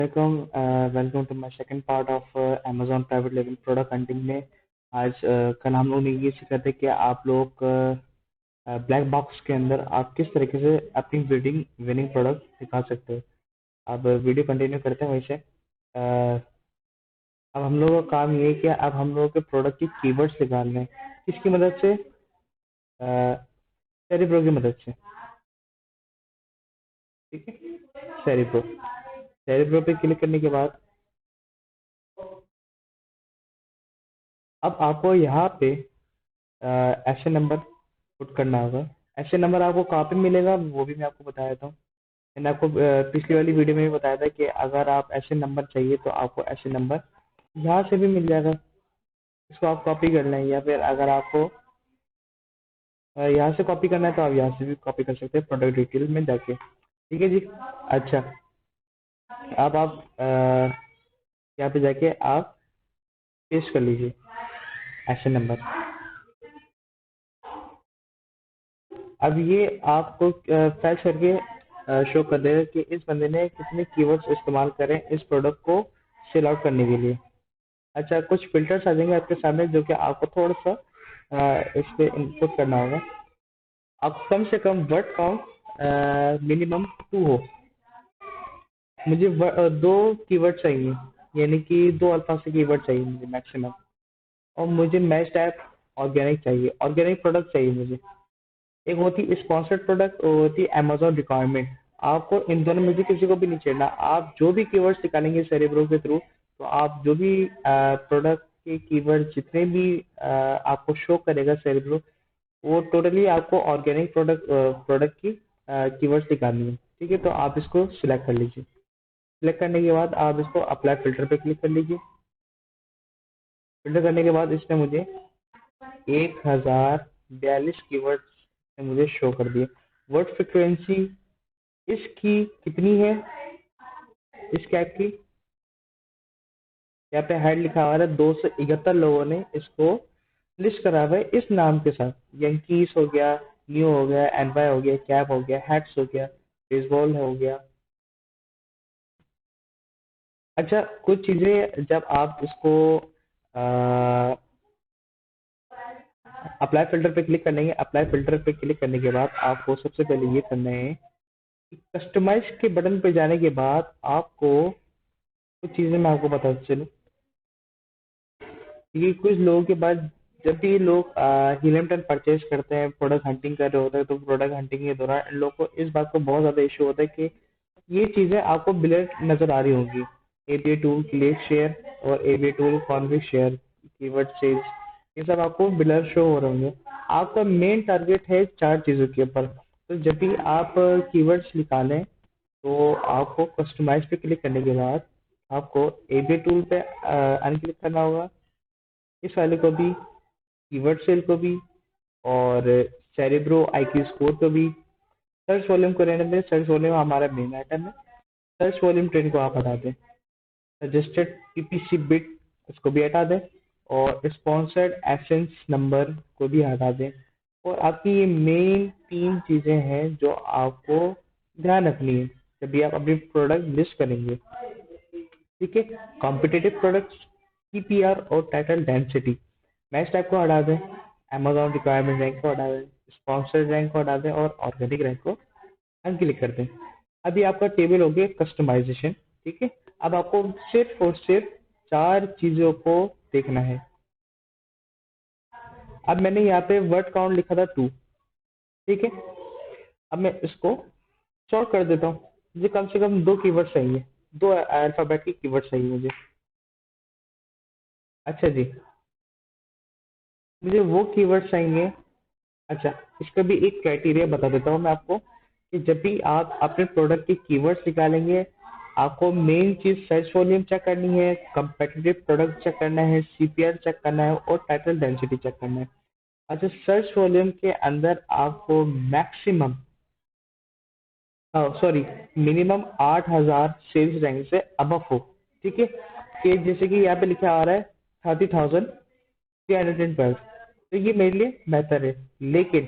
Welcome welcome to my second part of Amazon private level product hunting में। आज कल हम लोग ने ये सीखा था कि आप लोग ब्लैक बॉक्स के अंदर आप किस तरीके से अपनी विनिंग प्रोडक्ट दिखा सकते हो। अब वीडियो कंटिन्यू करते हैं वैसे। अब हम लोगों का काम ये है कि अब हम लोगों के प्रोडक्ट की कीवर्ड्स निकालने हैं। किसकी मदद से? सेरिप्रो की मदद से। ठीक है, सेरिप्रो। सेरिप्रो पे क्लिक करने के बाद अब आपको यहाँ पे ऐसे नंबर पुट करना होगा। ऐसे नंबर आपको कहाँ पे मिलेगा वो भी मैं आपको बता देता हूँ। मैंने आपको पिछली वाली वीडियो में भी बताया था कि अगर आप ऐसे नंबर चाहिए तो आपको ऐसे नंबर यहाँ से भी मिल जाएगा। इसको आप कॉपी कर लें, या फिर अगर आपको यहाँ से कॉपी करना है तो आप यहाँ से भी कॉपी कर सकते हैं प्रोडक्ट डिटेल में जाके। ठीक है जी। अच्छा, अब आप यहाँ पे जाके आप पेस्ट कर लीजिए ऐसे नंबर। अब ये आपको फैच करके शो कर देगा कि इस बंदे ने कितने कीवर्ड्स इस्तेमाल करें इस प्रोडक्ट को सेल आउट करने के लिए। अच्छा, कुछ फिल्टर्स आ जाएंगे आपके सामने जो कि आपको थोड़ा सा इस पे इनपुट करना होगा। आप कम से कम वर्ड काउंट मिनिमम 2 हो। मुझे दो कीवर्ड चाहिए, यानी कि 2 अल्फा से कीवर्ड चाहिए मुझे मैक्सिमम। और मुझे मैच टाइप ऑर्गेनिक चाहिए, ऑर्गेनिक प्रोडक्ट चाहिए मुझे। एक होती है स्पॉन्सर्ड प्रोडक्ट और होती है अमेजोन रिक्वायरमेंट। आपको इन दोनों में से किसी को भी नहीं छेड़ना। आप जो भी कीवर्ड्स निकालेंगे सेरेब्रो के थ्रू, तो आप जो भी प्रोडक्ट के कीवर्ड जितने भी आपको शो करेगा सेरेब्रो, वो टोटली आपको ऑर्गेनिक प्रोडक्ट की कीवर्ड्स निकालनी है। ठीक है, तो आप इसको सिलेक्ट कर लीजिए। सिलेक्ट करने के बाद आप इसको अप्लाई फिल्टर पे क्लिक कर लीजिए। फिल्टर करने के बाद इसने मुझे 1042 कीवर्ड्स मुझे शो कर दिए। वर्ड फ्रिक्वेंसी इसकी कितनी है इस कैप की? यहाँ पे हेड लिखा हुआ है 271 लोगों ने इसको लिस्ट करा हुआ है इस नाम के साथ। यंकीस हो गया, न्यू हो गया, एनवाई हो गया, कैप हो गया, हैट्स हो गया, बेसबॉल हो गया। अच्छा, कुछ चीजें जब आप इसको अप्लाई फिल्टर पे क्लिक करेंगे, अप्लाई फिल्टर पे क्लिक करने के बाद आपको सबसे पहले ये करना है कि कस्टमाइज के बटन पे जाने के बाद आपको कुछ चीजें मैं आपको बता चलूं। क्योंकि कुछ लोगों के पास जब भी लोग हीलियम परचेज करते हैं, प्रोडक्ट हंटिंग कर रहे होते हैं, तो प्रोडक्ट हंटिंग के दौरान इन लोगों को इस बात को बहुत ज्यादा इशू होता है कि ये चीजें आपको ब्लर नजर आ रही होंगी। एबीए टूल क्लिक शेयर और ABA tool config share, keyword sales, ये सब आपको ब्लर शो हो रहे होंगे। आपका मेन टारगेट है 4 चीजों के ऊपर। तो जब भी आप कीवर्ड्स निकालें तो आपको कस्टमाइज पे क्लिक करने के बाद आपको एबीए टूल पे अनक्लिक करना होगा, इस वाले को भी, कीवर्ड सेल को भी, और सेरेब्रो आईक्यू स्कोर को भी। सर्च वॉल्यूम को रहने दें, सर्च वॉल्यूम हमारा मेन आइटम है। सर्च वॉल्यूम ट्रेन को आप हटा दें। सजेस्टेड पीपीसी बिट उसको भी हटा दें, और स्पॉन्सर्ड एसेंस नंबर को भी हटा दें। और आपकी ये मेन 3 चीजें हैं जो आपको ध्यान रखनी है जब भी आप अपनी प्रोडक्ट लिस्ट करेंगे। ठीक है, कॉम्पिटेटिव प्रोडक्ट्स, टीपीआर और टाइटल डेंसिटी। मैच टाइप को हटा दें, अमेजोन रिक्वायरमेंट रैंक को हटा दें, स्पॉन्सर्ड रैंक को हटा दें, और ऑर्गेनिक रैंक को अनक्लिक कर दें। अभी आपका टेबल हो गया कस्टमाइजेशन। ठीक है, अब आपको सिर्फ और सिर्फ 4 चीजों को देखना है। अब मैंने यहाँ पे वर्ड काउंट लिखा था 2। ठीक है, अब मैं इसको शॉर्ट कर देता हूँ। मुझे कम से कम 2 कीवर्ड चाहिए, 2 अल्फाबेट की कीवर्ड चाहिए मुझे। अच्छा जी, मुझे वो कीवर्ड चाहिए। अच्छा, इसका भी एक क्राइटेरिया बता देता हूँ मैं आपको कि जब भी आप अपने प्रोडक्ट के कीवर्ड्स निकालेंगे, आपको मेन चीज सर्च वॉल्यूम चेक करनी है, कंपेटिटिव प्रोडक्ट चेक करना है, सीपीआर चेक करना है, और टाइटल डेंसिटी चेक करना है। अच्छा, सर्च वॉल्यूम के अंदर आपको maximum sorry minimum 8000 sales rank से अबव हो। ठीक है, कि जैसे कि यहाँ पे लिखा आ रहा है 30,312, तो ये मेरे लिए बेहतर है। लेकिन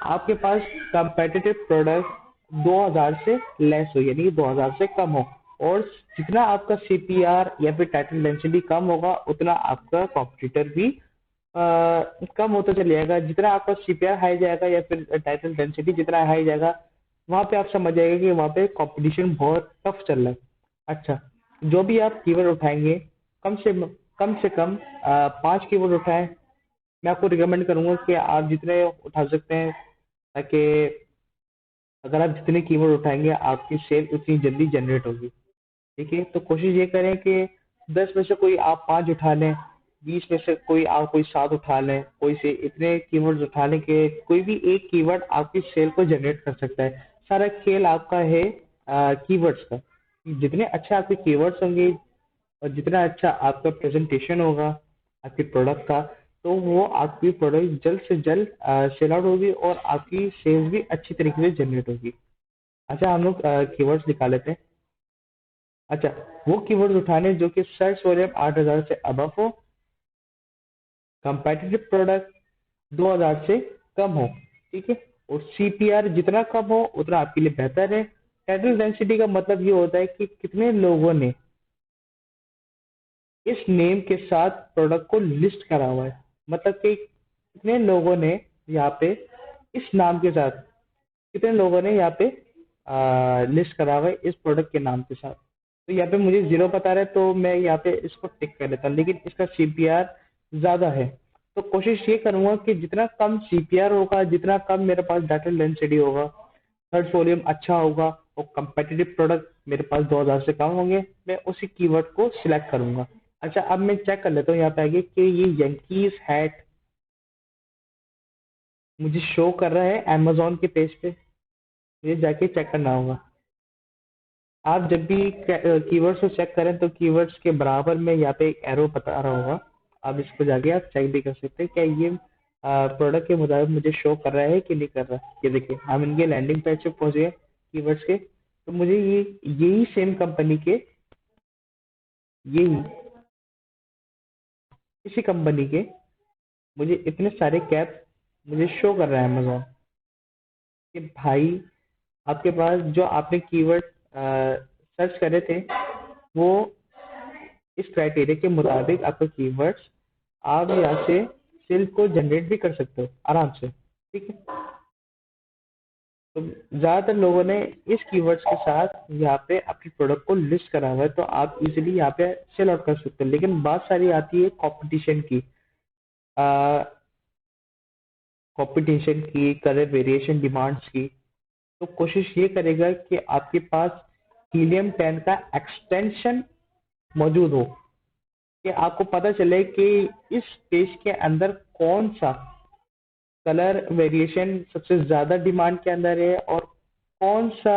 आपके पास कंपेटिटिव प्रोडक्ट 2000 से लेस हो, यानी कि 2000 से कम हो, और जितना आपका सीपीआर या फिर टाइटल डेंसिटी कम होगा उतना आपका कॉम्पिटिटर भी कम होता चले जाएगा। जितना आपका सीपीआर हाई जाएगा या फिर टाइटल डेंसिटी जितना हाई जाएगा, वहां पे आप समझ जाएगा कि वहां पे कंपटीशन बहुत टफ चल रहा है। अच्छा, जो भी आप कीवर्ड उठाएंगे, कम से कम 5 कीवर्ड उठाएं। मैं आपको रिकमेंड करूंगा कि आप जितने उठा सकते हैं, ताकि अगर आप जितने कीवर्ड उठाएंगे आपकी सेल उतनी जल्दी जनरेट होगी। ठीक है, तो कोशिश ये करें कि 10 में से कोई आप 5 उठा लें, 20 में से कोई 7 उठा लें, कोई से इतने कीवर्ड्स उठा लें कि कोई भी एक कीवर्ड आपकी सेल को जनरेट कर सकता है। सारा खेल आपका है कीवर्ड्स का। जितने अच्छे आपके कीवर्ड्स होंगे और जितना अच्छा आपका प्रेजेंटेशन होगा आपके प्रोडक्ट का, तो वो आपकी प्रोडक्ट जल्द से जल्द सेल आउट होगी और आपकी सेल्स भी अच्छी तरीके से जनरेट होगी। अच्छा, हम लोग कीवर्ड्स निकाल लेते हैं। अच्छा, वो कीवर्ड्स उठाने जो कि सर्च वॉल्यूम 8,000 से अबव हो, कंपेटिटिव प्रोडक्ट 2,000 से कम हो। ठीक है, और सीपीआर जितना कम हो उतना आपके लिए बेहतर है। टाइटल डेंसिटी का मतलब ये होता है कि कितने लोगों ने इस नेम के साथ प्रोडक्ट को लिस्ट करा हुआ है। मतलब कि कितने लोगों ने यहाँ पे इस नाम के साथ, कितने लोगों ने यहाँ पे लिस्ट करा हुआ है इस प्रोडक्ट के नाम के साथ। तो यहाँ पे मुझे 0 बता रहा है, तो मैं यहाँ पे इसको टिक कर लेता हूँ, लेकिन इसका सीपीआर ज्यादा है। तो कोशिश ये करूंगा कि जितना कम सीपीआर होगा, जितना कम मेरे पास डाटा डेंसिटी होगा, सर्च वॉल्यूम अच्छा होगा और कंपेटिटिव प्रोडक्ट मेरे पास 2,000 से कम होंगे, मैं उसी कीवर्ड को सिलेक्ट करूंगा। अच्छा, अब मैं चेक कर लेता हूँ यहाँ पे आगे कि ये यंकीज हैट मुझे शो कर रहा है अमेजोन के पेज पे। मुझे जाके चेक करना होगा। आप जब भी कीवर्ड्स को चेक करें तो कीवर्ड्स के बराबर में यहाँ पे एक एरो बता रहा होगा, आप इसको जाके आप चेक भी कर सकते हैं क्या ये प्रोडक्ट के मुताबिक मुझे शो कर रहा है कि नहीं कर रहा है। ये देखिए, हम इनके लैंडिंग पेज पे पहुंच गए कीवर्ड्स के। तो मुझे ये यही सेम कंपनी के, यही इसी कंपनी के मुझे इतने सारे कैप मुझे शो कर रहा है अमेजोन कि भाई, आपके पास जो आपने कीवर्ड सर्च करे थे, वो इस क्राइटेरिया के मुताबिक आपका कीवर्ड्स, आप यहाँ से सेल को जनरेट भी कर सकते हो आराम से। ठीक है, तो ज्यादातर लोगों ने इस कीवर्ड्स के साथ यहाँ पे अपने प्रोडक्ट को लिस्ट करा हुआ है, तो आप इजीली यहाँ पे सेल आउट कर सकते हो। लेकिन बात सारी आती है कंपटीशन की, कंपटीशन की, कलर वेरिएशन, डिमांड्स की। तो कोशिश ये करेगा कि आपके पास हीलियम 10 का एक्सटेंशन मौजूद हो, कि आपको पता चले कि इस पेज के अंदर कौन सा कलर वेरिएशन सबसे ज्यादा डिमांड के अंदर है और कौन सा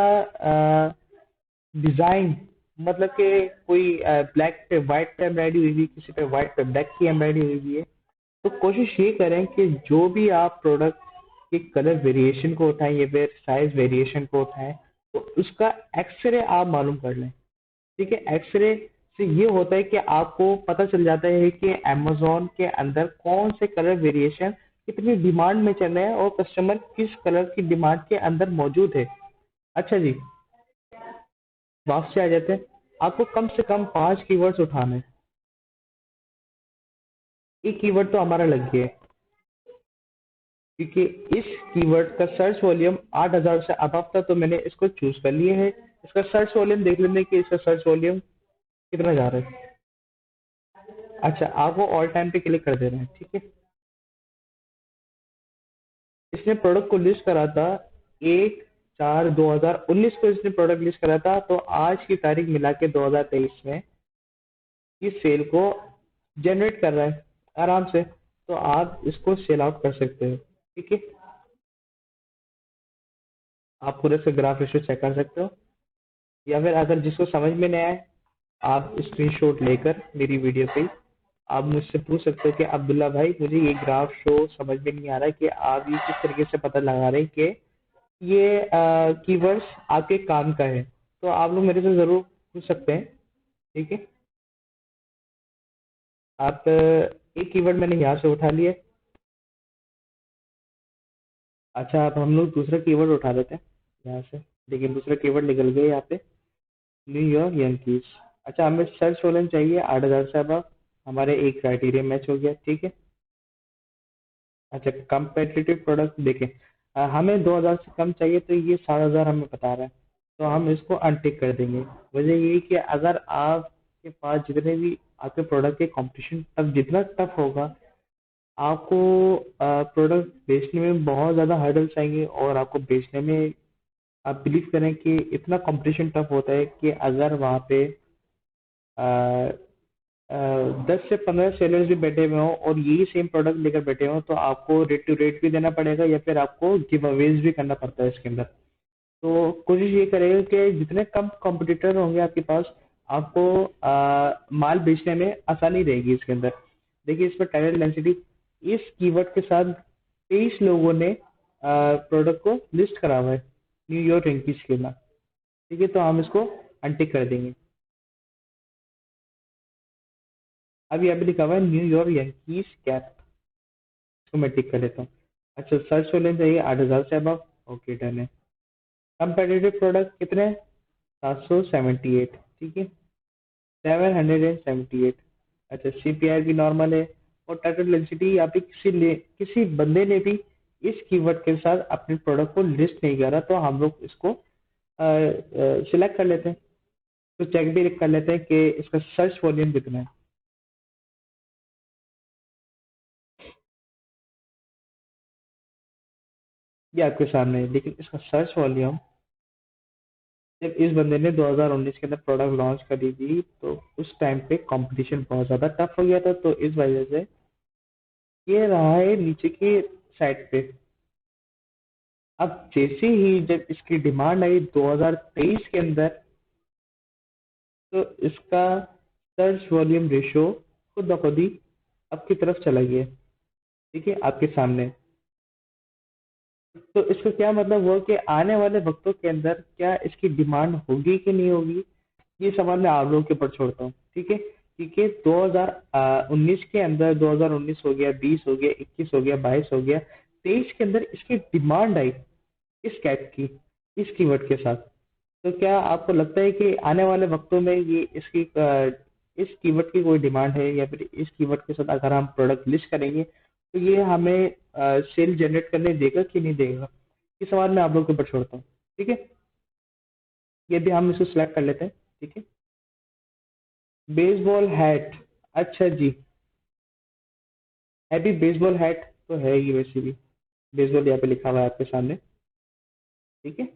डिजाइन, मतलब कि कोई ब्लैक पे व्हाइट पे एम्ब्रॉयडरी हुई हुई, किसी पे व्हाइट पे ब्लैक की एम्ब्रॉयडरी हुई हुई है। तो कोशिश ये करें कि जो भी आप प्रोडक्ट के कलर वेरिएशन को उठाएं या फिर साइज वेरिएशन को उठाएं, तो उसका एक्सरे आप मालूम कर लें। ठीक है, एक्सरे से ये होता है कि आपको पता चल जाता है कि अमेजोन के अंदर कौन से कलर वेरिएशन कितनी डिमांड में चल रहे हैं और कस्टमर किस कलर की डिमांड के अंदर मौजूद है। अच्छा जी, वापस आ जाते हैं। आपको कम से कम 5 कीवर्ड्स उठाने हैं। एक कीवर्ड तो हमारा लग गया है, क्योंकि इस कीवर्ड का सर्च वॉल्यूम 8,000 से अबव था, तो मैंने इसको चूज कर लिए है। इसका सर्च वॉल्यूम देख लेंगे कि इसका सर्च वॉल्यूम कितना जा रहा है। अच्छा, आप वो ऑल टाइम पे क्लिक कर दे रहे हैं। ठीक है, इसने प्रोडक्ट को लिस्ट करा था 1/4/2019 को इसने प्रोडक्ट लिस्ट करा था, तो आज की तारीख मिला के 2023 में इस सेल को जनरेट कर रहा है आराम से। तो आप इसको सेल आउट कर सकते हो। ठीक है, आप पूरे से ग्राफ रेशो चेक कर सकते हो, या फिर अगर जिसको समझ में नहीं आए, आप स्क्रीनशॉट लेकर मेरी वीडियो पे आप मुझसे पूछ सकते हो कि अब्दुल्ला भाई, मुझे ये ग्राफ शो समझ में नहीं आ रहा है कि आप ये किस तरीके से पता लगा रहे हैं कि ये कीवर्ड्स आपके काम का है। तो आप लोग मेरे से जरूर पूछ सकते हैं। ठीक है, आप एक कीवर्ड मैंने यहाँ से उठा लिया। अच्छा, आप हम लोग दूसरा कीवर्ड उठा लेते हैं यहाँ से, लेकिन दूसरा कीवर्ड निकल गया यहाँ पे। न्यूयॉर्क यंकीज। अच्छा, हमें सर्च वॉल्यूम चाहिए 8,000 से अब। हमारे एक क्राइटेरिया मैच हो गया, ठीक है। अच्छा, कंपेटिटिव प्रोडक्ट देखें, हमें 2,000 से कम चाहिए, तो ये 7,000 हमें बता रहा है, तो हम इसको अनटिक कर देंगे। वजह ये है कि अगर आपके पास जितने भी आपके प्रोडक्ट के कंपटीशन तब जितना टफ होगा, आपको प्रोडक्ट बेचने में बहुत ज़्यादा हर्डल्स आएंगे, और आपको बेचने में, आप बिलीव करें कि इतना कंपटीशन टफ होता है कि अगर वहाँ पे 10 से 15 सेलर्स भी बैठे हुए हों और यही सेम प्रोडक्ट लेकर बैठे हों, तो आपको रेट टू रेट भी देना पड़ेगा, या फिर आपको गिव अवेज भी करना पड़ता है इसके अंदर। तो कोशिश ये करेगा कि जितने कम कॉम्पिटिटर होंगे आपके पास, आपको माल बेचने में आसानी रहेगी इसके अंदर। देखिए, इस पर टाइटल डेंसिटी, इस कीवर्ड के साथ 23 लोगों ने प्रोडक्ट को लिस्ट करा हुआ है न्यूयॉर्क रैंकीज के ना। ठीक है, तो हम इसको अनटिक कर देंगे। अब यहाँ पे लिखा हुआ है न्यूयॉर्क यंकीज कैप, इसको मैं टिक कर देता हूँ। अच्छा, सर्च वॉल्यूम चाहिए 8,000 से अब। ओके, डन है। कंपेटिटिव प्रोडक्ट कितने? 778, ठीक है। 778। अच्छा, सीपीआर भी नॉर्मल है। और टाइटल डेंसिटी, यहाँ पे किसी बंदे ने भी इस कीवर्ड के साथ अपने प्रोडक्ट को लिस्ट नहीं करा, तो हम लोग इसको सिलेक्ट कर लेते हैं। तो चेक भी कर लेते हैं कि इसका सर्च वॉल्यूम कितना है। ये आपके सामने है, लेकिन इसका सर्च वॉल्यूम, जब इस बंदे ने 2019 के अंदर प्रोडक्ट लॉन्च करी थी, तो उस टाइम पे कंपटीशन बहुत ज़्यादा टफ हो गया था, तो इस वजह से ये रहा है नीचे की साइड पे। अब जैसे ही जब इसकी डिमांड आई 2023 के अंदर, तो इसका सर्च वॉल्यूम रेशो खुद ब खुद ही अब की तरफ चला गया। ठीक है, आपके सामने। तो इसका क्या मतलब हुआ कि आने वाले वक्तों के अंदर क्या इसकी डिमांड होगी कि नहीं होगी, ये सवाल मैं आप लोगों के ऊपर छोड़ता हूँ। ठीक है, क्योंकि 2019 के अंदर, 2019 हो गया, 20 हो गया, 21 हो गया, 22 हो गया, 23 के अंदर इसकी डिमांड आई इस कैट की, इस कीवर्ड के साथ। तो क्या आपको लगता है कि आने वाले वक्तों में ये इस कीवर्ड की कोई डिमांड है, या फिर इस कीवर्ड के साथ अगर हम प्रोडक्ट लिस्ट करेंगे, तो ये हमें सेल जनरेट करने देगा कि नहीं देगा? ये सवाल मैं आप लोगों के ऊपर छोड़ता हूँ। ठीक है, ये भी हम इसको सिलेक्ट कर लेते हैं। ठीक है, बेसबॉल हैट। अच्छा जी, हैप्पी बेसबॉल हैट तो है ही वैसे भी। बेसबॉल यहाँ पे लिखा हुआ है आपके सामने। ठीक है।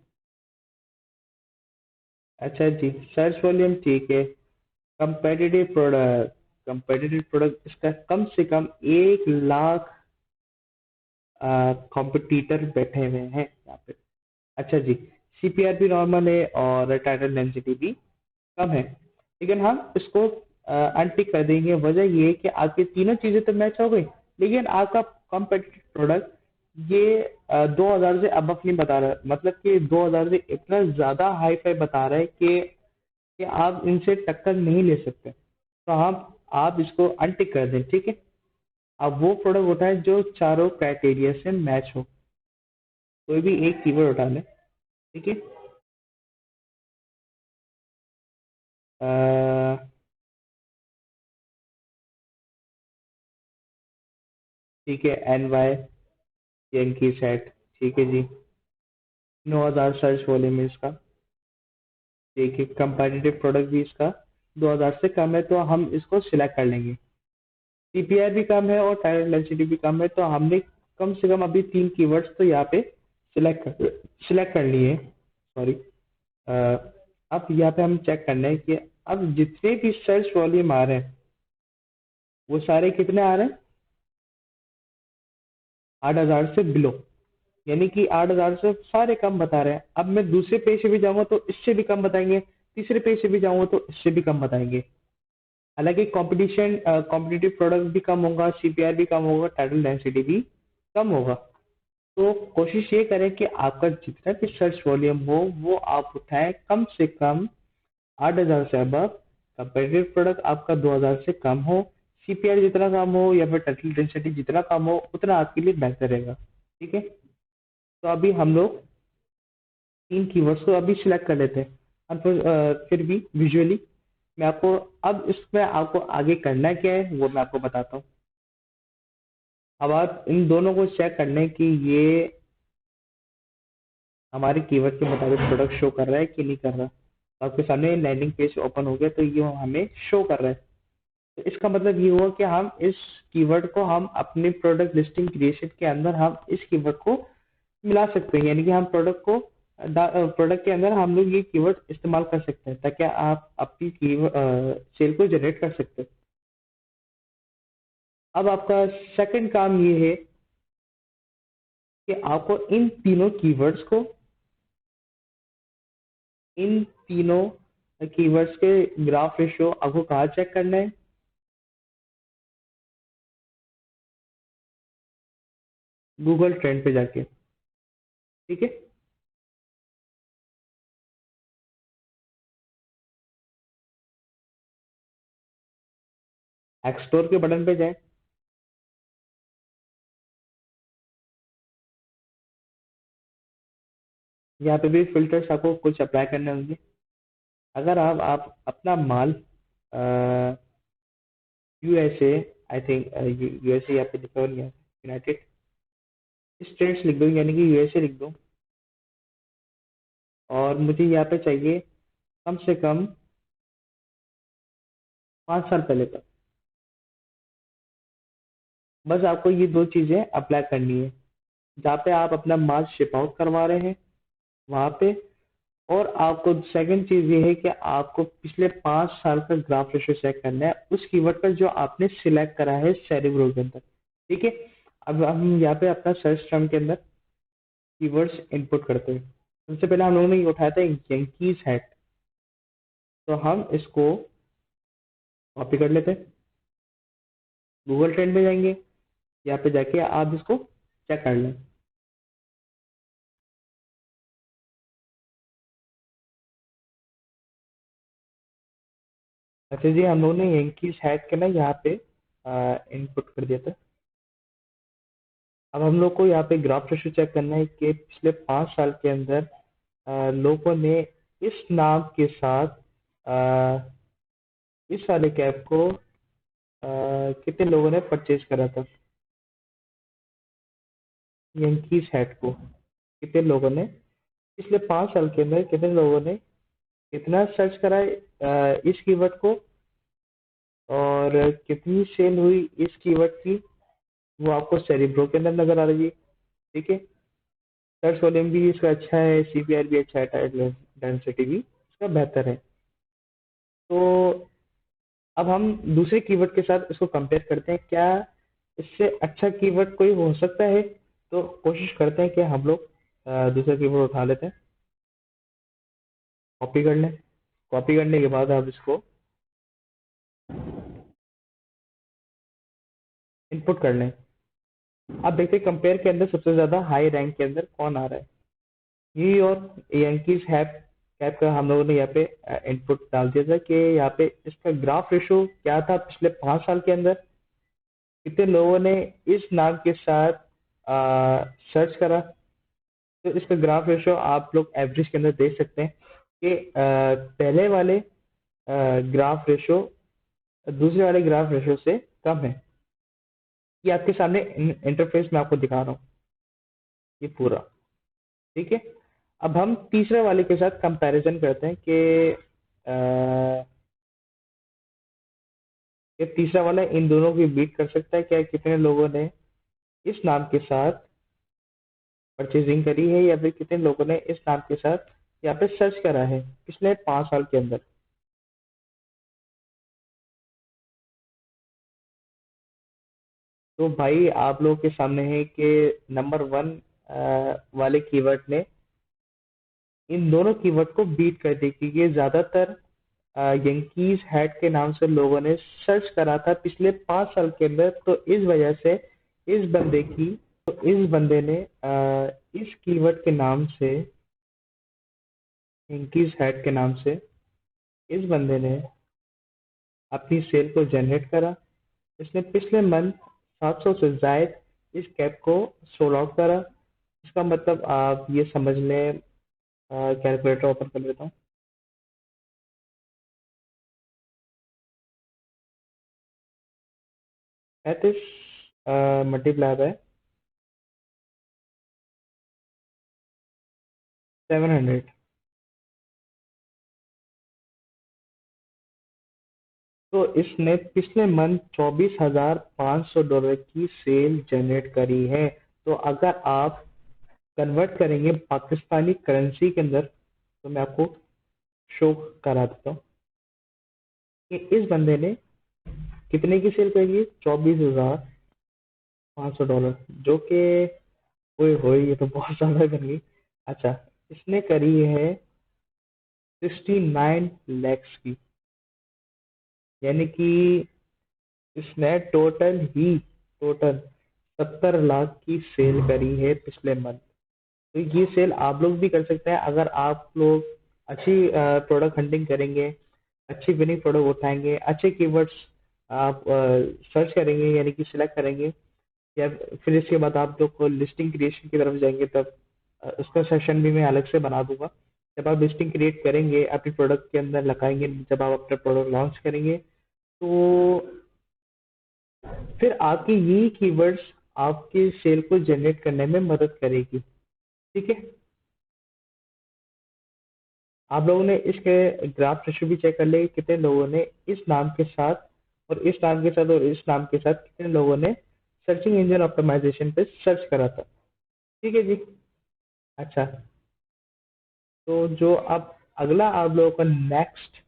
अच्छा जी, सर्च वॉल्यूम ठीक है। कंपेटिटिव प्रोडक्ट, कंपेटिटिव प्रोडक्ट, इसका कम से कम 1 लाख कॉम्पिटिटर बैठे हुए हैं यहाँ पे। अच्छा जी, सीपीआर भी नॉर्मल है और टाइटल डेंसिटी भी कम है, लेकिन हम इसको अनटिक कर देंगे। वजह ये है कि आपकी तीनों चीजें तो मैच हो गई, लेकिन आपका कॉम्पिटिटिव प्रोडक्ट ये 2,000 से अबव नहीं बता रहा है। मतलब कि 2,000 से इतना ज्यादा हाई फाई बता रहा है कि आप इनसे टक्कर नहीं ले सकते। तो हम आप इसको अनटिक कर दें, ठीक है। अब वो प्रोडक्ट उठाएं जो चारों क्राइटेरिया से मैच हो। कोई भी एक कीवर्ड उठा लें, ठीक है। अ, ठीक है, एन वाई यंकी सेट, ठीक है जी। 9,000 सर्च वॉल्यूम है इसका। ठीक है, कंपेटिटिव प्रोडक्ट भी इसका 2,000 से कम है, तो हम इसको सिलेक्ट कर लेंगे। सीपीआई भी कम है और टाइटल डेंसिटी भी कम है, तो हमने कम से कम अभी 3 कीवर्ड्स तो यहाँ पे सिलेक्ट कर लिए। सॉरी। अब यहाँ पे हम चेक करना है कि अब जितने भी सर्च वॉल्यूम आ रहे हैं, वो सारे कितने आ रहे हैं? 8,000 से बिलो, यानी कि 8,000 से सारे कम बता रहे हैं। अब मैं दूसरे पेज से भी जाऊंगा तो इससे भी कम बताएंगे, तीसरे पेज से भी जाऊंगा तो इससे भी कम बताएंगे। हालांकि कंपटीशन, कॉम्पिटिटिव प्रोडक्ट भी कम होगा, सीपीआर भी कम होगा, टाइटल डेंसिटी भी कम होगा। तो कोशिश ये करें कि आपका जितना भी सर्च वॉल्यूम हो, वो आप उठाएं कम से कम 8,000 से अब। कंपेटिटिव प्रोडक्ट आपका 2,000 से कम हो, सीपीआर जितना कम हो या फिर टाइटल डेंसिटी जितना कम हो, उतना आपके लिए बेहतर रहेगा। ठीक है, तो अभी हम लोग 3 कीवर्ड्स को अभी सिलेक्ट कर लेते हैं। फिर भी विजुअली मैं आपको, अब इसमें आपको आगे करना क्या है वो मैं आपको बताता हूँ। अब आप इन दोनों को चेक कर लें कि ये हमारे कीवर्ड के मुताबिक प्रोडक्ट शो कर रहा है कि नहीं कर रहा। तो आपके सामने लैंडिंग पेज ओपन हो गया, तो ये हमें शो कर रहा है। तो इसका मतलब ये हुआ कि हम इस कीवर्ड को हम अपने प्रोडक्ट लिस्टिंग क्रिएशन के अंदर हम इस कीवर्ड को मिला सकते हैं, यानी कि हम प्रोडक्ट के अंदर हम लोग ये कीवर्ड इस्तेमाल कर सकते हैं ताकि आप अपनी सेल को जनरेट कर सकते हैं। अब आपका सेकंड काम ये है कि आपको इन तीनों कीवर्ड्स के ग्राफ रेशियो आपको कहाँ चेक करना है? गूगल ट्रेंड पे जाके। ठीक है, एक्सप्लोर के बटन पे जाए। यहाँ पे भी फिल्टर्स आपको कुछ अप्लाई करने होंगे। अगर आप अपना माल यूएसए, आई थिंक यूएसए यहाँ पे लिखा हुआ नहीं है, यूनाइटेड स्टेट्स लिख दो, यानी कि यूएसए लिख दो। और मुझे यहाँ पे चाहिए कम से कम 5 साल पहले तक। बस आपको ये दो चीजें अप्लाई करनी है, जहाँ पे आप अपना माल शिप आउट करवा रहे हैं वहां पे। और आपको सेकंड चीज ये है कि आपको पिछले 5 साल का ग्राफ रेशो चेक करना है उस कीवर्ड पर जो आपने सिलेक्ट करा है सेरिब्रो के अंदर। ठीक है, अब हम यहाँ पे अपना सर्च टर्म के अंदर कीवर्ड्स इनपुट करते हैं। सबसे पहले हम लोगों ने ये उठाया था यंकीज हैट, तो हम इसको कॉपी कर लेते हैं, गूगल ट्रेंड में जाएंगे, यहाँ पे जाके आप इसको चेक कर लें। अच्छा जी, हम लोगों ने यंकीज हैट के ना यहाँ पे इनपुट कर दिया था। अब हम लोग को यहाँ पे ग्राफ रेशो चेक करना है कि पिछले 5 साल के अंदर लोगों ने इस नाम के साथ अ, इस वाले कैप को कितने लोगों ने परचेज करा था, यंकीस हैट को कितने लोगों ने पिछले 5 साल के अंदर, कितने लोगों ने कितना सर्च करा है इस कीवर्ड को, और कितनी सेल हुई इस कीवर्ड की, वो आपको सेरिब्रो के अंदर नजर आ रही है। ठीक है, सर्च वॉल्यूम भी इसका अच्छा है, सीपीआर भी अच्छा है, टाइटल डेंसिटी भी इसका बेहतर है। तो अब हम दूसरे कीवर्ड के साथ इसको कंपेयर करते हैं, क्या इससे अच्छा कीवर्ड कोई हो सकता है। तो कोशिश करते हैं कि हम लोग दूसरा कीवर्ड उठा लेते हैं, कॉपी कर लें। कॉपी करने के बाद आप इसको इनपुट कर लें। आप देखते हैं कंपेयर के अंदर सबसे ज्यादा हाई रैंक के अंदर कौन आ रहा है। न्यूयॉर्क यंकीज हैप कैप का हम लोगों ने यहाँ पे इनपुट डाल दिया था कि यहाँ पे इसका ग्राफ रेशो क्या था पिछले 5 साल के अंदर, कितने लोगों ने इस नाम के साथ सर्च करा। तो इसका ग्राफ रेशो आप लोग एवरेज के अंदर देख सकते हैं कि पहले वाले ग्राफ रेशो दूसरे वाले ग्राफ रेशो से कम है। ये आपके सामने इंटरफेस में आपको दिखा रहा हूँ ये पूरा। ठीक है, अब हम तीसरे वाले के साथ कंपैरिजन करते हैं कि ये तीसरा वाला इन दोनों की बीट कर सकता है क्या, कितने लोगों ने इस नाम के साथ परचेजिंग करी है, या फिर कितने लोगों ने इस नाम के साथ यहाँ पे सर्च करा है पिछले 5 साल के अंदर। तो भाई आप लोगों के सामने है कि नंबर 1 वाले कीवर्ड ने इन दोनों कीवर्ड को बीट कर दी, क्योंकि ये ज्यादातर यंकीज हैट के नाम से लोगों ने सर्च करा था पिछले 5 साल के अंदर। तो इस वजह से इस बंदे की तो इस बंदे ने इस कीवर्ड के नाम से, यंकीज हैट के नाम से, इस बंदे ने अपनी सेल को जनरेट करा। इसने पिछले मंथ 700 से जायद इस कैप को सोल्ड आउट करा। इसका मतलब आप ये समझ लें, कैलकुलेटर ओपन कर लेता हूँ। 35 मल्टीप्लाई बाय 700। तो इसने पिछले मंथ $24,500 की सेल जनरेट करी है। तो अगर आप कन्वर्ट करेंगे पाकिस्तानी करेंसी के अंदर, तो मैं आपको शो करा देता हूँ कि इस बंदे ने कितने की सेल करी है। $24,500, जो कि ओए होए ये तो बहुत ज्यादा कर ली। अच्छा, इसने करी है 69 lakhs की, यानी कि इसने टोटल 70 लाख की सेल करी है पिछले मंथ। तो ये सेल आप लोग भी कर सकते हैं अगर आप लोग अच्छी प्रोडक्ट हंटिंग करेंगे, अच्छी विनिंग प्रोडक्ट उठाएंगे, अच्छे कीवर्ड्स आप सर्च करेंगे यानी कि सिलेक्ट करेंगे। या फिर इसके बाद आप लोग को लिस्टिंग क्रिएशन की तरफ जाएंगे, तब उसका सेशन भी मैं अलग से बना दूंगा। जब आप लिस्टिंग क्रिएट करेंगे अपनी प्रोडक्ट के अंदर लगाएंगे, जब आप अपना प्रोडक्ट लॉन्च करेंगे, तो फिर आपकी यही कीवर्ड्स आपके सेल को जनरेट करने में मदद करेगी। ठीक है, आप लोगों ने इसके ग्राफ रेशो भी चेक कर ले, कितने लोगों ने इस नाम के साथ और इस नाम के साथ और इस नाम के साथ कितने लोगों ने सर्चिंग इंजन ऑप्टिमाइजेशन पे सर्च करा था। ठीक है जी। अच्छा, तो जो अब अगला आप लोगों का नेक्स्ट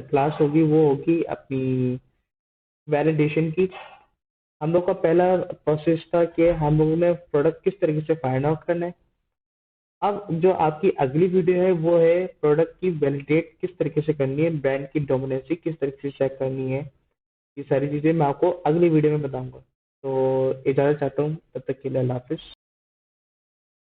क्लास होगी वो होगी अपनी वैलिडेशन की। हम लोग का पहला प्रोसेस था कि हम लोगों ने प्रोडक्ट किस तरीके से फाइंड आउट करना है। अब जो आपकी अगली वीडियो है वो है प्रोडक्ट की वैलिडेट किस तरीके से करनी है, ब्रांड की डोमिनेंसी किस तरीके से चेक करनी है। ये सारी चीजें मैं आपको अगली वीडियो में बताऊंगा। तो इजाजत चाहता हूँ, तब तक के लिए अल्लाह हाफिज।